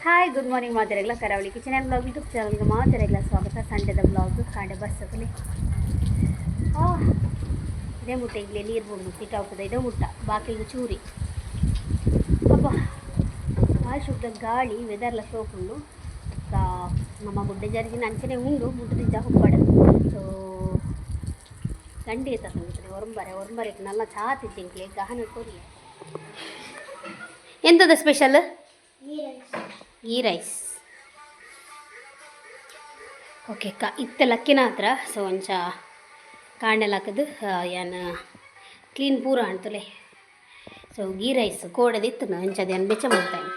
Hi good morning ಮಾತೆರೆಗ್ಲ ಕರಾವಳಿ kitchen and blog YouTube ಚಾನಲ್ಗೆ ಮಾತೆರೆಗ್ಲ ಸ್ವಾಗತ. ಸಂಡೆದ ಬ್ಲಾಗ್ ಕಾಂಡೆ ಬರ್ತದೆ. ಇದೇ ಮುಟ್ಟ ಈಗಲೇ ನೀರು ಬಿಡು ಮುಟ್ಟಿಟ್ಟು ಹೋಗ್ತದೆ. ಇದೇ ಮುಟ್ಟ ಬಾಕಿಗೆ ಚೂರಿ ಅಪ್ಪ ಭಾಳ ಶುದ್ಧ ಗಾಳಿ ವೆದರ್ಲ ಶೋಕುಂಡು ನಮ್ಮ ಗುಡ್ಡೆ ಜರ್ಜಿನ ಅಂಚನೆ ಉಂಡು ಮುಟ್ಟಿದ್ದ ಹುಬ್ಬಾಡು. ಸೊ ಗಂಡಿ ತಗೊಂಡಿದ್ದೆ ಹೊರಂಬರೆಗೆ ನಲ್ಲ ಚಾ ತಿದ್ದಿಂಕ್ಲೆ ಗಹನ ಕೊರಿ ಎಂಥದ್ದು ಸ್ಪೆಷಲ್ ಗೀ ರೈಸ್. ಓಕೆ ಇತ್ತೆ ಲಕ್ಕಿನ ಹತ್ರ ಸೊ ಒಂಚ ಕಾಣೆಲ್ಲ ಹಾಕಿದ್ದು ಏನು ಕ್ಲೀನ್ ಪೂರ ಅಂಟಲೆ. ಸೊ ಗೀ ರೈಸ್ ಕೋಡದಿತ್ತು ಅಂಚದು ಏನು ಬೆಚ್ಚ ಮಾಡ್ತಾನೆ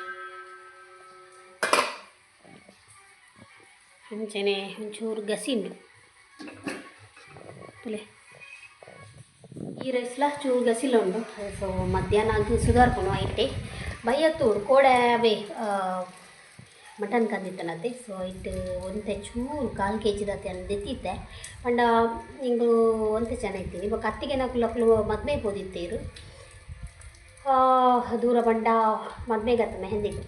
ಅಂಚನೆ ಒಂಚೂರು ಗಸಿಂಡು ತುಲೆ ಗೀ ರೈಸ್ಲ ಚೂರು ಗಸಿಲ ಉಂಡು. ಸೊ ಮಧ್ಯಾಹ್ನ ಆಗಿ ಸುಧಾರ್ಕೊಂಡು ಐಟೆ ಬೈಯತ್ತೂಡು ಕೋಡೆ ಅವೇ ಮಟನ್ ಕಂದಿತ್ತನತ್ತೆ. ಸೊ ಇಟ್ಟು ಒಂತೆ ಚೂರು 1/4 kg ದತ್ತೆ ಅಂದೆತ್ತಿದ್ದೆ ಪಂಡ ಹಿಂಗೆ ಒಂತೆ ಚೆನ್ನಾಗಿತ್ತೀನಿ ಇವಾಗ ಕತ್ತಿಗೆ ನಕ್ಲು ಮದ್ಮೆಗೆ ಹೋದಿತ್ತೇರು ದೂರ ಬಂಡ ಮದ್ಮೆಗತ್ತ ಮೆಹಂದಿಗೆ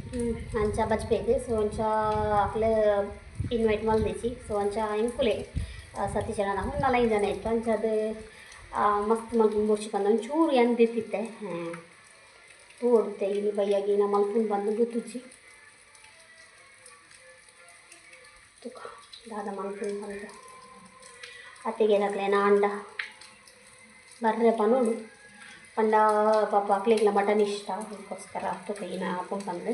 ಅಂಚ ಬಜ್ಬೇಕು. ಸೊ ಒಂಚ ಅಕ್ಲೆ ಇನ್ವೈಟ್ ಮಲ್ದಿಸಿ ಸೊ ಒಂಚ ಎಂಕುಲೆ ಸತಿ ಜನ ನಾವು 4-5 ಜನ ಇತ್ತು ಅಂಚದು ಮಸ್ತ್ ಮಲ್ಪು ಮುರ್ಚಿಕೊಂಡು ಒಂಚೂರು ಎಂದಿತ್ತಿತ್ತೆ ತೋಡುತ್ತೆ ಇಲ್ಲಿ ಬೈಯಾಗಿ ನಮ್ಮ ಮಲ್ಪುಂಡು ಬಂದು ಗುತ್ತುಚ್ಚಿ ತುಕ ದಾದ ಮಲ್ಪುಂಡು ಬಂದು ಅತ್ತಿಗೆ ನಕ್ಲೇನ ಅಂಡ ಬರ್ರೆ ಪನೋಡು ಪಂಡ ಪಾಪ ಅಕ್ಲಿಗ್ಲ ಮಟನ್ ಇಷ್ಟ ಅದಕ್ಕೋಸ್ಕರ ತುಕ ಇನ್ನ ಹಾಕೊಂಡು ಬಂದು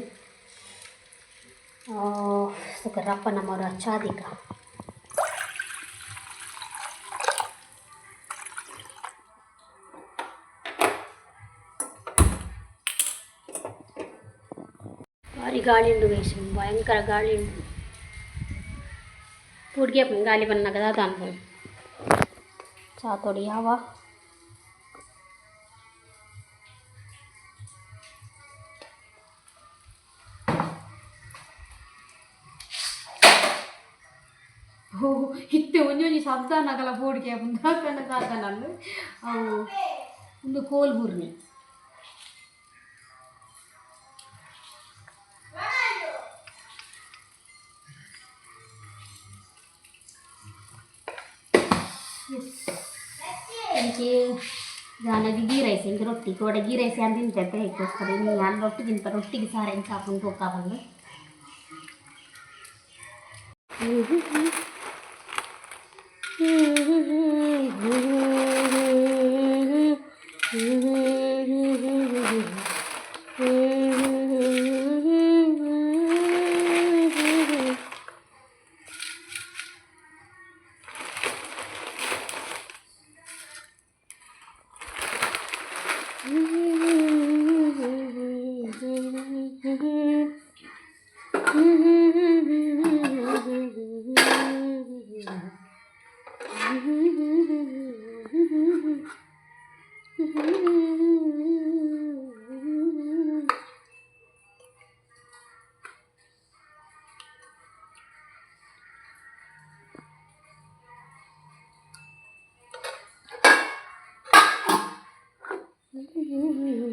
ಸುಖ ರಪ್ಪ ನಮ್ಮವರು ಚಾದಿಕ ಭಾರಿ ಗಾಳಿ ಉಂಡು ವಯಸ್ಸು ಭಯಂಕರ ಗಾಳಿ ಉಂಟು. ಹುಡುಗಿ ಗಾಳಿ ಬಂದಾಗ ದಾದ ಅನ್ಕೊಂಡು ಚಾ ತೊಡಿ ಯಾವ ಇತ್ತೆ ಒಂಜೊಂಜಿ ಶಬ್ದ ನಗಲ ಬೋಡಿಗೆ ಮುಂದಾಕನ ಸಾಕನಲ್ಲು ಅವು ಒಂದು ಕೋಲ್ ಬುರ್ನಿ എനിക്ക് ಜಾನಾಗಿ ಗೀ ರೈಸ್ ಇಂಕ ರೊಟ್ಟಿ ಕೋಡೆ ಗೀ ರೈಸ್ ಏನು ತಿಂತೈತೆ ಹೇಗೋಸ್ಕರ ಇನ್ನು ನಾನು ರೊಟ್ಟಿ ತಿಂತ ರೊಟ್ಟಿಗೆ ಸಾರು ಹೆಂಗೆ ಹಾಕೊಂಡು ಹೋಗ್ತಾ ಬಂದು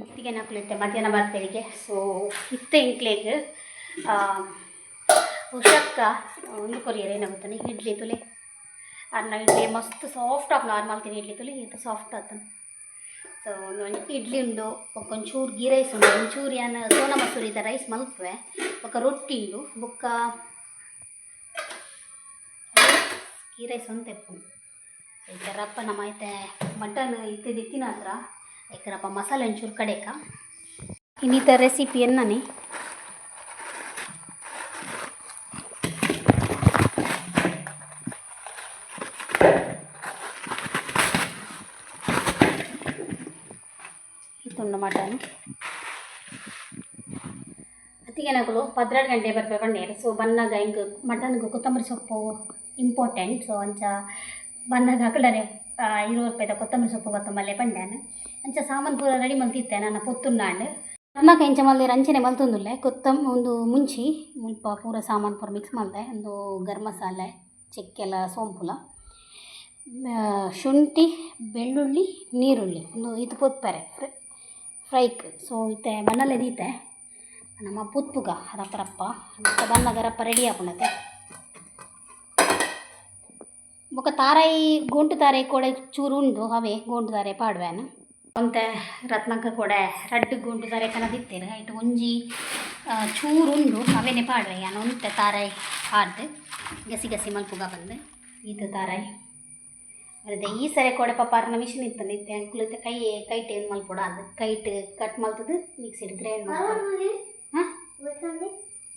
ಇತ್ತಿಗೆ ನಕ್ಲಿತ್ತೆ ಮಧ್ಯಾಹ್ನ ಬರ್ತೇಳಿಗೆ. ಸೊ ಇತ್ತೆ ಇಂಕ್ಲೇಗೆ ಉಷಕ್ಕ ಒಂದು ಕೊರಿಯರ್ ಏನಾಗುತ್ತಾನೆ ಇಡ್ಲಿ ತುಲೆ ಅನ್ನ ಇಡ್ಲಿ ಮಸ್ತ್ ಸಾಫ್ಟ್ ಆಫ್ ನಾರ್ಮಲ್ ತಿನಿ ಇಡ್ಲಿ ತುಲೆ ಇದು ಸಾಫ್ಟ್ ಆತನು. ಸೊ ಒಂದು ಇಡ್ಲಿ ಉಂಡು ಒಂಚೂರು ಗೀ ರೈಸ್ ಉಂಡು ಒಂಚೂರು ಏನು ಸೋನಾ ಮಸೂರಿದ ರೈಸ್ ಮಲ್ಪುವೆ ಒಕ್ಕ ರೊಟ್ಟಿ ಉಂಡು ಬೊಕ್ಕ ಗೀ ರೈಸ್ ಒಂದು ತೆಪ್ಪುಂಡು. ಈ ಥರಪ್ಪ ನಮ್ಮ ಐತೆ ಮಟನ್ ಇತ್ತಿನ ಹತ್ರ ಯಾಕರಪ್ಪ ಮಸಾಲೆ ಒಂಚೂರು ಕಡೆಕ ಇನ್ನಿತ ರೆಸಿಪಿಯನ್ನೇ ಇತ್ತುಂಡು ಮಟನ್ ಅತ್ತಿಗೆ ನಕಲು 12 ಗಂಟೆ ಬರ್ಬೇಕು ಪಂಡೇರು. ಸೊ ಬನ್ನಾಗ ಹಿಂಗೆ ಮಟನ್ಗೆ ಕೊತ್ತಂಬರಿ ಸೊಪ್ಪು ಇಂಪಾರ್ಟೆಂಟ್. ಸೊ ಅಂಚ ಬನ್ನಾಗ ಹಾಕಲರೆ 20 ರೂಪಾಯಿದ ಕೊತ್ತಂಬರಿ ಸೊಪ್ಪು ಕೊತ್ತಂಬಲ್ಲೆ ಪಂಡ್ಯಾನ ಅಂಚ ಸಾಮಾನು ಪೂರ ರೆಡಿ ಮಲ್ತಿತ್ತೆ ನನ್ನ ಪೊತ್ತುನ್ನಾಂಡು ಅನ್ನಕ್ಕೆ ಇಂಚ ಮಲ್ದಿರ ಅಂಚನೆ ಮಲ್ತೊಂದುಲ್ಲೆ ಒಂದು ಮುಂಚಿ ಮುಲ್ಪ ಪೂರ ಸಾಮಾನು ಪೂರ ಮಿಕ್ಸ್ ಮಾಡಿದೆ. ಒಂದು ಗರಂ ಮಸಾಲೆ ಚೆಕ್ಕೆಲ್ಲ ಸೋಂಪುಲ ಶುಂಠಿ ಬೆಳ್ಳುಳ್ಳಿ ನೀರುಳ್ಳಿ ಒಂದು ಇದು ಪೊತ್ಪರೆ ಫ್ರೈಕ್. ಸೊ ಇತ್ತೆ ಮಣ್ಣಲ್ಲೇ ದೀತೆ ನಮ್ಮ ಪುತ್ಪುಗ ರಪ್ಪ ಬನ್ನಗ ರಪ್ಪ ರೆಡಿ ಆಪುಣತೆ ಬೊಕ ತಾರಾಯಿ ಗೋಂಟು ತಾರಾಯಿ ಕೂಡ ಚೂರು ಉಂಡು ಅವೇ ಗೋಂಟು ತಾರಾಯಿ ಪಾಡ್ವೇನು ಒಂತೆ ರತ್ನಕ್ಕ ಕೂಡ ರಡ್ಡು ಗೋಂಟು ತಾರಾಯಿ ಕನದಿತ್ತೇನೆ ಐಟು ಒಂಜಿ ಚೂರು ಉಂಡು ಅವೇನೆ ಪಾಡ್ವೆ ಯಾನು ಒಂತೆ ತಾರಾಯಿ ಹಾಡ್ದು ಗಸಿ ಮಲ್ಪುಗ ಬಂದು ಇದು ತಾರಾಯಿ ಅದೇ ಈ ಸರಿ ಕೂಡ ಪಪ್ಪಾರನ ಮಿಷಿನ್ ಇತ್ತು ಇತ್ತೆ ಅಂಕ್ಲು ಕೈಟ್ ಏನು ಮಲ್ಪೊಡ ಅದು ಕೈಟ್ ಕಟ್ ಮಲ್ತದು ಮಿಕ್ಸಿಡ್ ಗ್ರೈಂಡ್ ಮಾಡ್ಬೋದು ಹಾಂ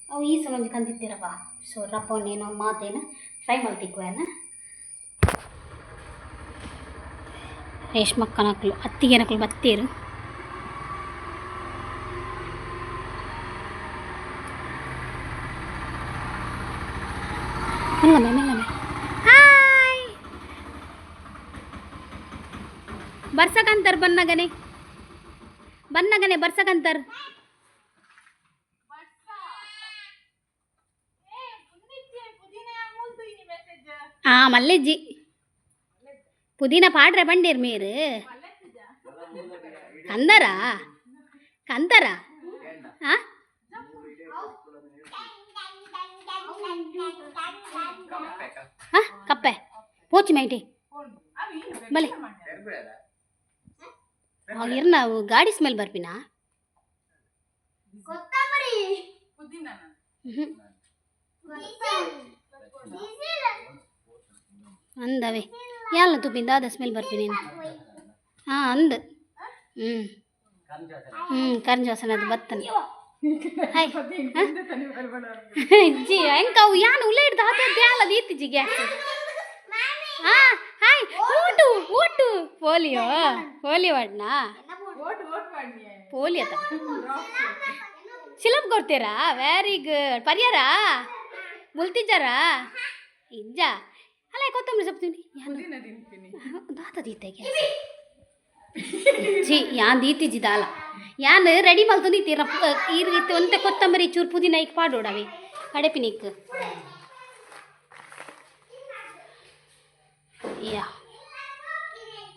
ಅವು ಈ ಸಲ ಒಂಜಿ ಕಂದಿತ್ತೀರಪ್ಪ ಸೊ ರಪ್ಪನೇನೋ ಮಾತೇನ ಫ್ರೈ ಮಲ್ತಿಕ್ವೇನ ರೇಷ್ಮಕ್ಕನಕ್ಲು ಅತ್ತಿಗೆನಕ್ಲು ಬತ್ತೀರು ಮೆಲ್ಲಮೆ ಹಾಯ್ ಬರ್ಸಕಂತರ್ ಬನ್ನಗನೆ ಬರ್ಸಕಂತರ್ ಮಲ್ಲೆಜ್ಜಿ ಪುದೀನ ಪಾಡ್ರೆ ಬಂಡೀರ್ ಮೀರು ಕಂದರ ಹಾಂ ಹಾಂ ಕಪ್ಪೆ ಪೋಚಿ ಮೈಟಿ ಬಲೆ ಇರ್ನ ಗಾಡಿ ಸ್ಮೆಲ್ ಬರ್ಪಿನ ಅಂದವೆ ಯಾಲ ತುಪ್ಪಿಂದ ಅದ ಸ್ಮೆಲ್ ಬರ್ತೀನಿ ಹಾಂ ಅಂದು ಕರ್ಜ ವಾಸನೆ ಅದು ಬತ್ತನೆ ಹಾಯ್ ಜಿ ಎಂಕವು ಯಾನು ಉಲ್ಲ ಹಿಡ್ದು ಹಾಕಿ ಯಾಲದು ಈತಿಜಿ ಗ್ಯಾಸ್ ಹಾಂ ಹಾಯ್ ಊಟು ಪೋಲಿಯೋ ವಾಡ್ನಾ ಪೋಲಿಯೋ ಶಿಲಪ್ ಕೊಡ್ತೀರಾ ವೆರಿ ಗುಡ್ ಪರಿಹಾರ ಮುಲ್ತಿದ್ದಾರಾ ಇಜ್ಜ ಅಲ್ಲ ಕೊತ್ತಂಬರಿ ಸೊಪ್ಪು ದಾತ ದೀತೆ ಜಿ ಯಾನ್ ದೀತಿಜಿ ದಾಲ ಯಾನ್ ರೆಡಿ ಮಲ್ತು ದೀತೀರ ಈರ್ಗಿತ್ತು ಒಂತೆ ಕೊತ್ತಂಬರಿ ಚೂರು ಪುದೀನ ಇಕ್ ಪಾಡೋಡವೆ ಕಡೆಪಿನಿಕ್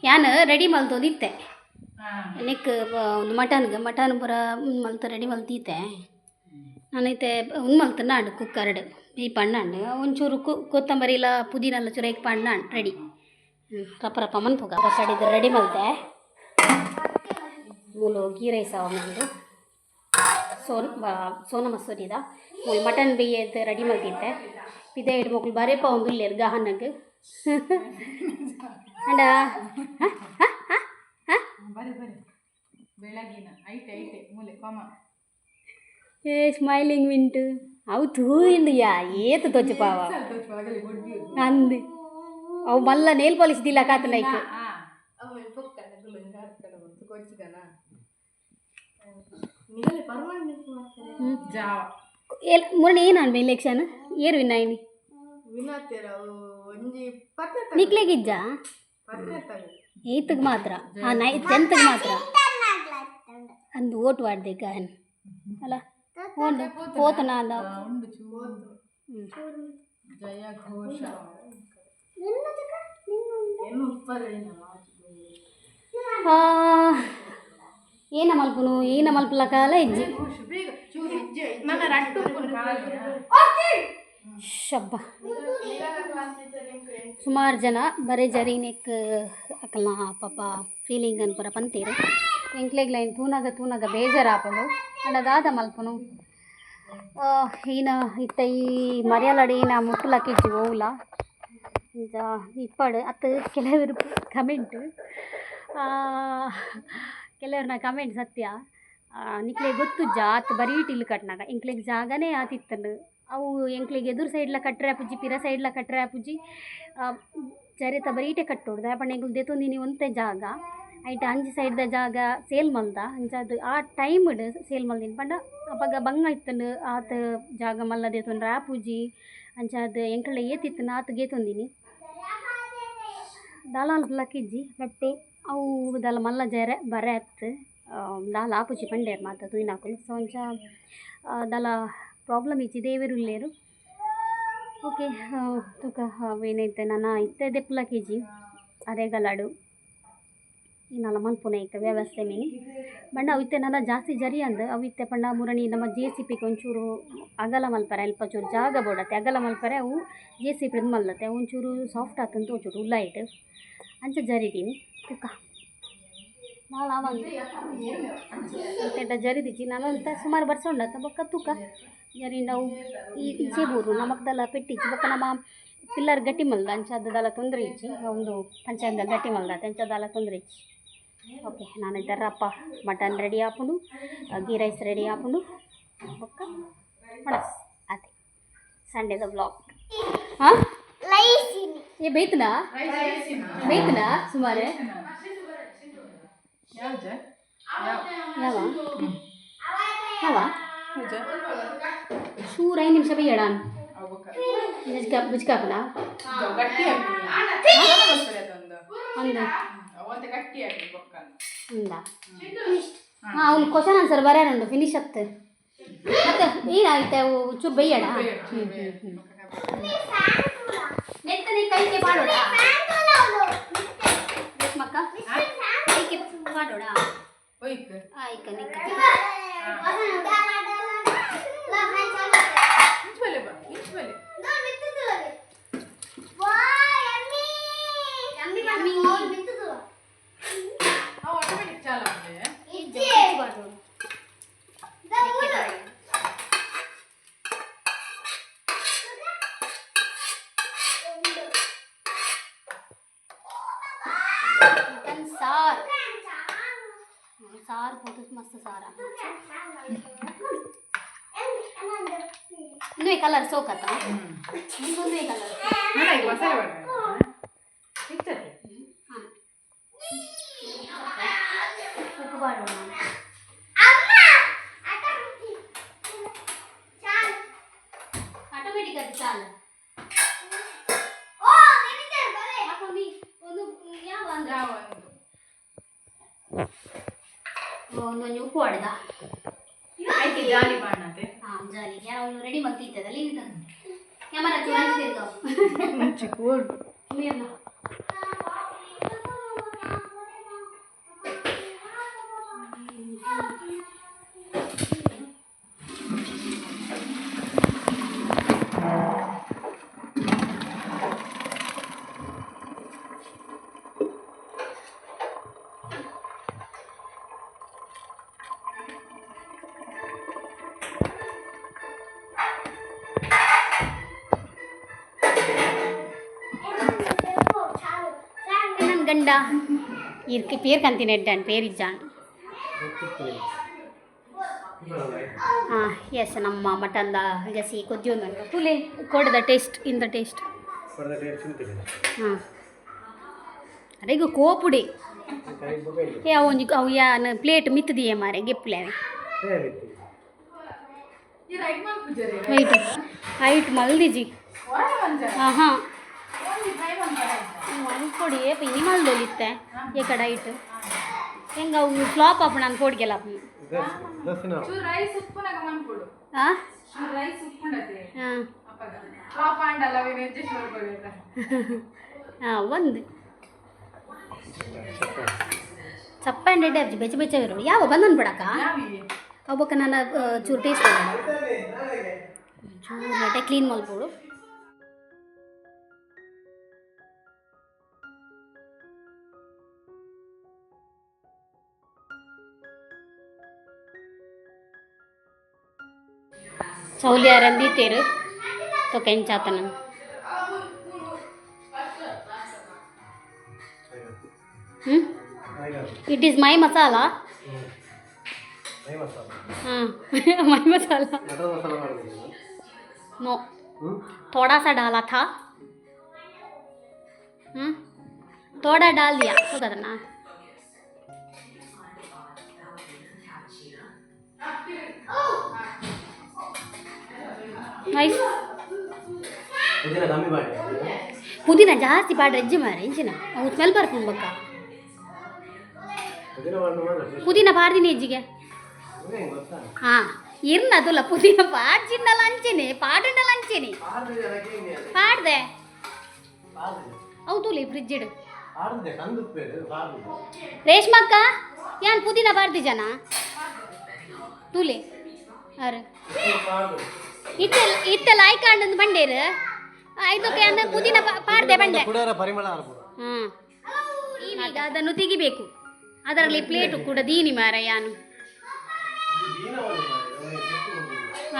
ಯಾನ್ ರೆಡಿ ಮಲ್ತು ದಿತ್ತೆ ನೆಕ್ ಒಂದು ಮಟನ್ ಪೂರ ಮಲ್ತು ರೆಡಿ ಮಲ್ತೀತೆ ನಾನೈತೆ ಮಲ್ತು ನಾಡು ಕುಕ್ಕರ್ಡ್ ಈ ಪಣ್ಣಂಡು ಒಂಚೂರು ಕೊತ್ತಂಬರಿ ಇಲ್ಲ ಪುದೀನ ಎಲ್ಲ ಚೂರು ಐಕ್ ಪಣ್ಣಾಂಡು ರೆಡಿ ರಪ್ಪ ಮನ್ಪುಗ ಕಡಿದು ರೆಡಿ ಮಲ್ತೆ ಮೂಲು ಗೀ ರೈಸ್ ಅವನಂದು ಸೋನ ಮಸೂರಿದ ಮೂಲು ಮಟನ್ ಬೇಯ್ಯದ ರೆಡಿ ಮಲ್ತಿದ್ದೆ ಇದೇ ಇಡು ಮಕ್ಕಳು ಬರೇಪ ಒಂದು ಇಲ್ಲೇರು ಗಹನಗೆ ಅಂಡ ಏ ಸ್ಮೈಲಿಂಗ್ ಮಿಂಟು ಅವು ತೂಯಿಂಡಿಯಾ ಏತು ತೊಚ್ಚು ಪಾವ ಅಂದು ಅವು ಮಲ್ಲ ನೇಲ್ ಪಾಲಿಶ್ ದಿಲ್ಲ ಕಾತು ನೈಕ್ ಮೊನ್ನೆ ಏನು ಅನ್ಬೆ ಇಲೆಕ್ಷನ್ ಏರು ವಿನ್ನಾಯಿನಿ ನಿಕ್ಲೆಗಿಜ್ಜ ಏತಗೆ ಮಾತ್ರ ಹಾಂ 10ಗೆ ಮಾತ್ರ ಅಂದು ಓಟ್ ವಾಡ್ದೆ ಗಾಹನ್ ಅಲ್ಲ పోతున్నా జయ ఘోష ಏನ ಮಲ್ಪುನು ಏನ ಮಲ್ಪಲ ಕಾಲ ಇಜ್ಜಿ ಶಬ್ಬ ಸುಮಾರು ಜನ ಬರೀ ಜರೀನೆಕ್ ಅಕಲ್ನ ಪಾಪ ಫೀಲಿಂಗ್ ಅನ್ಪುರ ಪಂತೀರು ಎಂಕ್ಲೆಗ್ ಲೈನ್ ತೂನಾಗ ಬೇಜಾರಾಪಡು ಅಣ್ಣದಾದ ಮಲ್ಪನು ಈನ ಇತ್ತ ಈ ಮರ್ಯಾಲಡಿ ನಾ ಮುಟ್ಟಲಕ್ಕಿಜ್ಜಿ ಹೋಗ್ಲ ಇಂಚ ಇಪ್ಪಡು ಅತ್ತು ಕೆಲವರು ಕಮೆಂಟ್ ಸತ್ಯ ನಿಕ್ಲೆ ಗೊತ್ತುಜ್ಜ ಆತು ಬರೀ ಇಟ್ಟಿಲ್ ಕಟ್ನಾಗ ಎಂಕ್ಲೆಗ್ ಜಾಗನೇ ಆತಿತ್ತಂಡು ಅವು ಎಂಕ್ಲೆಗ್ ಎದುರು ಸೈಡ್ಲ ಕಟ್ರೆ ಪುಜ್ಜಿ ಪಿರ ಸೈಡ್ಲ ಕಟ್ರೆ ಪುಜ್ಜಿ ಚರಿತ ಬರೀಟೆ ಕಟ್ಟೋಡು ದಾಪಣ್ಣ ಎಂಕ್ಲು ದೇತೊಂದಿನಿ ಒಂತೆ ಜಾಗ ಐಟ ಅಂಜಿ ಸೈಡ್ದ ಜಾಗ ಸೇಲ್ ಮಲ್ದ ಅಂಚದು ಆ ಟೈಮ್ಡ್ ಸೇಲ್ ಮಲ್ದಿನ ಪಂಡ ಅಪಗ ಬಂಗ ಇತ್ತಂಡು ಆತ ಜಾಗ ಮಲ್ಲದೆ ತೊಂದ್ರೆ ಆ ಪೂಜಿ ಅಂಚದು ಎಂಕಳ್ಳೆ ಏತಿತ್ತನ ಆತ ಗೇತೊಂದಿನಿ ದಾಲಾಲ್ ಲಕ್ಕಿಜ್ಜಿ ಬಟ್ಟೆ ಅವು ದಾಲ ಮಲ್ಲ ಜರೆ ಬರೆ ಅತ್ತು ದಾಲ ಆ ಪೂಜಿ ಪಂಡೇರು ಮಾತ ತುಯ್ನಾಕುಲು ಸೊ ಅಂಚ ದಾಲ ಪ್ರಾಬ್ಲಮ್ ಇಚ್ಚಿ ದೇವೇರುಲ್ಲೇರು ಓಕೆ ತುಕ ಏನೈತೆ ನಾನು ಇತ್ತೆ ದೆಪ್ಪಲ ಕೆ ಜಿ ಅರೆಗಲಾಡು ಇನ್ನಲ್ಲ ಮಲ್ಪುನ ಈಗ ವ್ಯವಸ್ಥೆ ಮೀನಿ ಬಣ್ಣ ಅವಿತ್ತೆ ನನ್ನ ಜಾಸ್ತಿ ಜರಿ ಅಂದು ಅವಿತ್ತೆ ಪಂಡ ಮುರಣಿ ನಮ್ಮ JCP ಒಂಚೂರು ಅಗಲ ಮಲ್ಪರೆ ಅಲ್ಪ ಚೂರು ಜಾಗ ಬೋಡತ್ತೆ ಅಗಲ ಮಲ್ಪರೆ ಅವು JCP ಮಲ್ಲತ್ತೆ ಒಂಚೂರು ಸಾಫ್ಟ್ ಆತಂತ ಒಂಚೂರು ಉಳ್ಳಾಯಿಟ್ಟು ಅಂಚೆ ಜರಿದೀನಿ ತುಕ್ಕ ನಾಳೆ ಅವಂತ ಜರಿದಿಚ್ಚಿ ನಾನು ಅಂತ ಸುಮಾರು ಬರ್ಸ ಉಂಡತ್ತ ಬೊಕ್ಕ ತುಕ್ಕ ಜರಿ ನಾವು ಇಚ್ಚೆ ಬೂರು ನಮಕ್ದೆಲ್ಲ ಪೆಟ್ಟಿಚ್ಚಿ ಬೊಕ್ಕ ನಮ್ಮ ಪಿಲ್ಲರ್ ಗಟ್ಟಿ ಮಲ್ದ ಅಂಚದ್ದೆಲ್ಲ ತೊಂದರೆ ಇಚ್ಚಿ ಒಂದು ಪಂಚಾಯತ್ದಲ್ಲಿ ಗಟ್ಟಿ ಮಲ್ದ ಅಂಚದ್ದೆಲ್ಲ ತೊಂದರೆ ಇಚ್ಚಿ ಓಕೆ ನಾನು ಇದ್ದಾರಪ್ಪ ಮಟನ್ ರೆಡಿ ಆಪುಂಡು ಗೀ ರೈಸ್ ರೆಡಿ ಆಪುಂಡು ಬೊಕ್ಕ ಮಡಸ್ ಅದೇ ಸಂಡೇದ ಬ್ಲಾಗ್ ಹಾಂ ಏ ಬೇಯ್ತನಾ ಸುಮಾರು ಯಾವ ಶೂರ್ 5 ನಿಮಿಷ ಬೇಯಡ ಬಿಚ್ಕಾಪನಾ ಹಾಂ ಅವ್ನು ಕ್ವಶನ್ ಆನ್ಸರ್ ಬರ್ಯಾರಂಡು ಫಿನಿಶ್ ಆಗ್ತದೆ ಮತ್ತೆ ಏನಾಯ್ತು ಅವು ಚೂರು ಬೇಯಡ ನೆತ್ತನೆ ಕೈಗೆ ಮಾಡೋಣ ಮಕ್ಕ ಕೈಗೆ ಮಾಡೋಣ ಆಯ್ಕ ನಿಕ್ಕ सार बहुत मस्त सारा ಇನ್ನೂ ಕಲರ್ ಸೋಕತ್ತಾ ಇನ್ನೊಂದೇ ಕಲರ್ ಉಪ್ಪು ಮಾಡೋಣ ಆಟೋಮೆಟಿಕ್ ಅದು ಚಾಲ ಒಂದೊಂದು ಉಪ್ಪು ಹೊಡೆದ ಜಾಲಿ ಮಾಡತ್ತೆ ಹಾಂ ಜಾಲಿ ಯಾರೋ ರೆಡಿ ಮಾಡ್ತಿದ್ದಲ್ಲ ಈಗ ಕ್ಯಾಮರಾ ಚೂರು ನೀರ್ನ ಗಂಡ ಇರ್ಕಿ ಪೇರ್ ಕಂತೀನಿ ಎಡ್ಡಾನ್ ಪೇರಿಜ್ಜಾನ್ ಹಾಂ ಎಸ್ ನಮ್ಮ ಮಟನ್ದ ಗಸಿ ಕೊದ್ದಿಯೊಂದು ಫುಲ್ ಕೊಡದ ಟೇಸ್ಟ್ ಇನ್ ದ ಟೇಸ್ಟ್ ಹಾಂ ಅರೆಗ ಕೋಪುಡಿ ಏ ಒಂಜಿ ಅವು ಯಾನ್ ಪ್ಲೇಟ್ ಮಿತ್ತದಿಯೇ ಮಾರೆ ಗೆಪ್ಲೆ ಹೈಟ್ ಮಲ್ದಿಜಿ ಹಾಂ ಹಾಂ ಕೊಡಿ ಇನಿ ಮಲ್ದೊಲಿತ್ತೆ ಈ ಕಡೆ ಹೈಟ್ ಹೆಂಗ ಅವು ಫ್ಲಾಪ್ ಆಪ್ ನಾನು ಕೊಡ್ಗೆಲ್ಲ ಹಾಂ ಹಾಂ ಒಂದು ಚಪ್ಪಂಡೆ ಅಜ್ಜಿ ಬೆಚ್ಚ ಬೆಚ್ಚವಿರೋಡು ಯಾವ ಬಂದನ್ ಬಿಡಕ್ಕ ಅವಕ್ಕ ನಾನು ಚೂರು ಟೇಸ್ಟ್ ಚೂರು ಕ್ಲೀನ್ ಮಾಡ್ಬೋಡು ಸೌಲ್ಯಾರಂದಿ ತೇರು तो ಕೆಂಚಾತನ इट इज़ माई मसाला हाँ माई मसाला नो थोड़ा सा डाला था थोड़ा डाल दिया तो करना ನೈಸ್ ಪುದೀನ ಜಾಸ್ತಿ ಪಾಡ್ರೆ ಅಜ್ಜಿ ಮಾರೆ ಇಂಚಿನ ಅವು ಸ್ಮೆಲ್ ಬರ್ಕೊಂಡು ಬಕ್ಕ ಪುದೀನ ಪಾಡ್ದಿನಿ ಅಜ್ಜಿಗೆ ಹಾಂ ಇರ್ನದುಲ್ಲ ಪುದೀನ ಪಾಡ್ಚಿನ್ನಲ್ಲ ಅಂಚೆನೆ ಪಾಡಿನಲ್ಲ ಅಂಚೆನೆ ಪಾಡ್ದೆ ಅವು ತೂಲಿ ಫ್ರಿಜ್ ಇಡು ರೇಷ್ಮಕ್ಕ ಯಾನ್ ಪುದೀನ ಬಾರ್ದಿ ಜನ ತೂಲೆ ಅರೆ ಇತ್ತಲ್ಲ ಆಯ್ಕಾಂಡ್ ಬಂಡೇರು ಇದಕ್ಕೆ ಅಂದ್ರೆ ಪುದೀನ ಪಾಡ್ದೆ ಬಂಡೆ ಹಾಂ ಈಗ ಅದನ್ನು ತೆಗಿಬೇಕು ಅದರಲ್ಲಿ ಪ್ಲೇಟು ಕೂಡ ದೀನಿ ಮಾರ ಯಾನು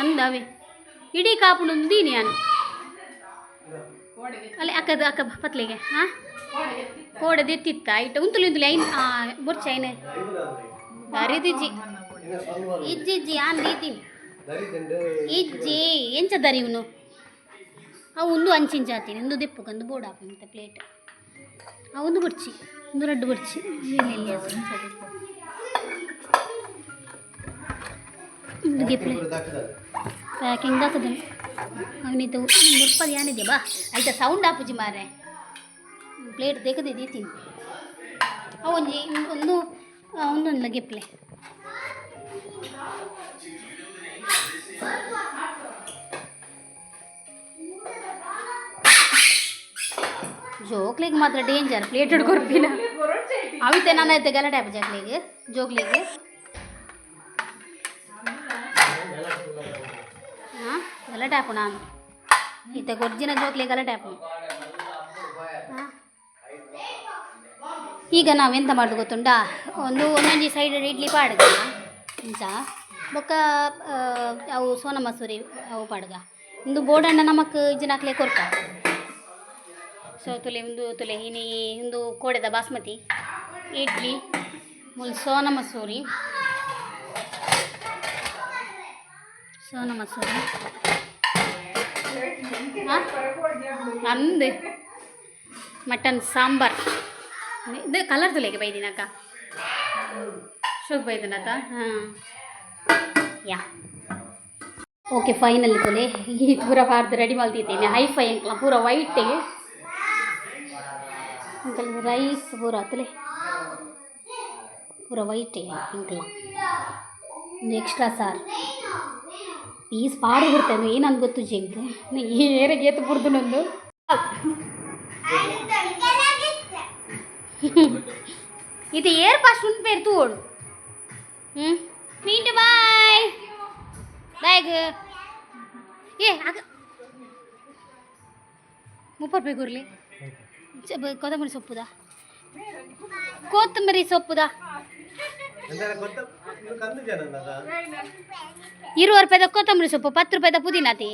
ಅಂದವೆ ಇಡೀ ಕಾಪುಂಡು ದೀನಿ ಯಾನು ಅಲ್ಲಿ ಅಕ್ಕ ಪತ್ಲೆಗೆ ಹಾಂ ಕೋಡದು ಎತ್ತಿತ್ತ ಇಟ್ಟು ಉಂತುಲಿ ಐನ್ ಬೊರ್ಚ ಐನೆ ದರಿದಿಜ್ಜಿ ಇಜ್ಜಿಜ್ಜಿ ಆನ್ ರೀತೀನಿ ಇಜ್ಜಿ ಎಂಚ ದರಿ ಇವನು ಅವು ಒಂದು ಅಂಚಿಂಚಾತೀನಿ ಒಂದು ದಿಪ್ಪುಗೊಂದು ಬೋರ್ಡ್ ಹಾಕು ಮತ್ತೆ ಪ್ಲೇಟ್ ಒಂದು ಬುಡ್ಚಿ ಒಂದು ರಡ್ಡು ಬುಡ್ಚಿ ಎಲ್ಲಿ ಒಂದು ಗಿಪ್ಲೆ ಪ್ಯಾಕಿಂಗ್ ಹಾಕದ ಅವನಿದ್ದು ಮುರ್ಪದು ಏನಿದೆ ಬಾ ಆಯ್ತಾ ಸೌಂಡ್ ಹಾಪುಜಿ ಮಾರೆ ಪ್ಲೇಟ್ ತೆಗೆದಿದ್ದೀ ತಿನ್ನು ಒಂಜಿ ಒಂದೊಂದು ಗಿಪ್ಲೆ ಜೋಕ್ಲಿಗೆ ಮಾತ್ರ ಡೇಂಜರ್ ಪ್ಲೇಟ್ ಹಿಡ್ಕೊರ್ಪಿನ ಅವಿತೆ ನಾನು ಐತೆ ಗಲಾಟೆ ಆಪ ಜೋಕ್ಲಿಗೆ ಹಾಂ ಗಲಾಟೆ ಆಪು ನಾನು ಈತ ಗೊಜ್ಜಿನ ಜೋಕ್ಲಿಗೆ ಗಲಾಟೆ ಆಪು ಹಾಂ ಈಗ ನಾವೆಂತ ಮಾಡೋದು ಗೊತ್ತುಂಟಾ ಒಂದೊಂದು ಸೈಡ್ ಇಡ್ಲಿ ಪಾಡ್ಗ ಇಂಚ ಬೊಕ್ಕ ಅವು ಸೋನಾ ಮಸೂರಿ ಅವು ಪಾಡ್ಗ ಒಂದು ಬೋಡಣ್ಣ ನಮಕ್ ಇಜ್ಜನಾಕ್ಲೆ ಕೊರ್ಕ ಸೊ ತುಲೆ ಒಂದು ತುಲೆ ಇನಿ ಒಂದು ಕೋಡೆದ ಬಾಸ್ಮತಿ ಇಡ್ಲಿ ಮುಲ್ ಸೋನಾ ಮಸೂರಿ ಅಂದೆ ಮಟನ್ ಸಾಂಬಾರ್ ಇದು ಕಲರ್ ತುಲೆಗೆ ಬೈದಿನಕ್ಕ ಶುಭ ಬೈದಿನತ ಹಾಂ ಯಾ ಓಕೆ ಫೈನಲಿ ತುಲೆ ಈ ಪೂರ ಪಾರ್ದು ರೆಡಿ ಮಾಡ್ತಿದ್ದೇನೆ ಹೈಫೈ ಅಂಕಲ ಪೂರ ವೈಟಿಗೆ ಅಂಕಲ್ ರೈಸ್ ಪೂರ ತುಲೆ ಪೂರ ವೈಟಿಗೆ ಅಂಕಲ ಒಂದು ಎಕ್ಸ್ಟ್ರಾ ಸಾರು ಪೀಸ್ ಪಾಡು ಬಿಡ್ತೇನೆ ಏನಂದು ಗೊತ್ತು ಜಿಂಕ್ ಏರಿಗೆ ಎತ್ತು ಬುಡ್ದು ನಂದು ಇದು ಏರ್ ಪಾಸ್ ಉಂಟು ಬೇರೆ ತೋಡು ಮೀಂಟು ಬಾಯ್ ಬ್ಯಾಗ್ ಆಗ 30 ರೂಪಾಯಿ ಕೊರ್ಲಿ ಕೊತ್ತಂಬರಿ ಸೊಪ್ಪುದಾ 20 ರೂಪಾಯಿದ ಕೊತ್ತಂಬರಿ ಸೊಪ್ಪು 10 ರೂಪಾಯಿದ ಪುದೀನ ತೀ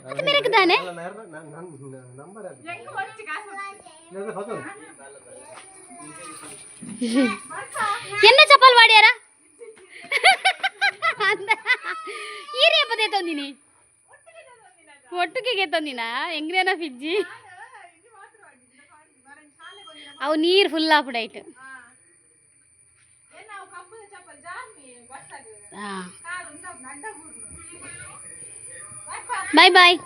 ಅದು ಮೇರೆಕ್ದಾನೆ ಎನ್ನ ಚಪ್ಪಲ್ ಮಾಡ್ಯಾರ ಈರೇಪದೇ ತಂದಿನಿ ಒಟ್ಟಿಗೆ ತಂದಿನ ಹೆಂಗ್ರೇನ ಫಿಜ್ಜಿ ಅವು ನೀರು ಫುಲ್ ಆಪಡೈಟ್ ಬಾಯ್ ಬಾಯ್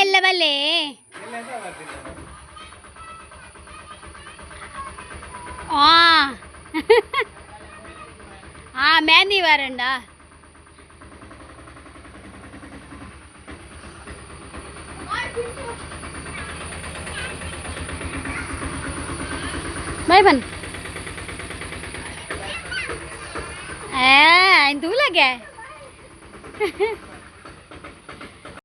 ಎಲ್ಲ ಬಲ್ಲೆ ಮೆಹಂದಿ ವಾರಂಡ ಬಾಯ್ ಬನ್ ತೂಲಗೆ